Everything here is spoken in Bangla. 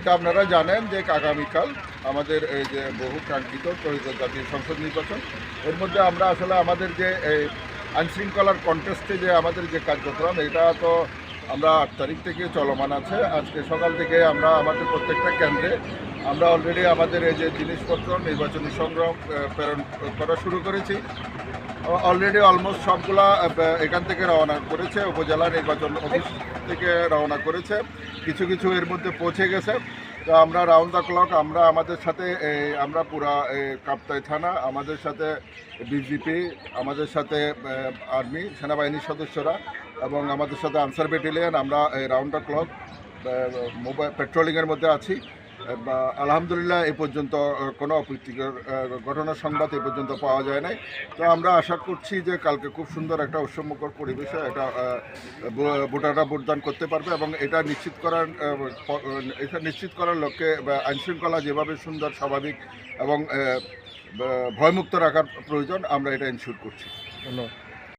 এটা আপনারা জানেন যে আগামীকাল আমাদের এই যে বহু কাঙ্ক্ষিত ত্রয়োদশ জাতীয় সংসদ নির্বাচন, এর মধ্যে আমরা আসলে আমাদের যে আইনশৃঙ্খলার কন্টেস্টে যে আমাদের যে কার্যক্রম, এটা তো আমরা 8 তারিখ থেকে চলমান আছে। আজকে সকাল থেকে আমরা আমাদের প্রত্যেকটা কেন্দ্রে আমরা অলরেডি আমাদের এই যে জিনিসপত্র নির্বাচনী সংগ্রহ প্রেরণ করা শুরু করেছি। অলরেডি অলমোস্ট সবগুলা এখান থেকে রওনা করেছে, উপজেলা নির্বাচন অফিস থেকে রওনা করেছে, কিছু কিছু এর মধ্যে পৌঁছে গেছে। তো আমরা রাউন্ড দ্য ক্লক আমরা আমাদের সাথে আমরা পুরা কাপ্তাই থানা, আমাদের সাথে বিজিপি, আমাদের সাথে আর্মি সেনাবাহিনীর সদস্যরা এবং আমাদের সাথে আনসার ব্যাটালিয়ন, আমরা রাউন্ড দ্য ক্লক মোবাইল পেট্রোলিংয়ের মধ্যে আছি। আলহামদুলিল্লাহ এই পর্যন্ত কোনো অপ্রীতিকর ঘটনার সংবাদ এই পর্যন্ত পাওয়া যায় নাই। তো আমরা আশা করছি যে কালকে খুব সুন্দর একটা উৎসবমুখর পরিবেশে এটা ভোটাররা ভোটদান করতে পারবে এবং এটা নিশ্চিত করার লক্ষ্যে আইনশৃঙ্খলা যেভাবে সুন্দর, স্বাভাবিক এবং ভয়মুক্ত রাখার প্রয়োজন, আমরা এটা এনশিওর করছি। ধন্যবাদ।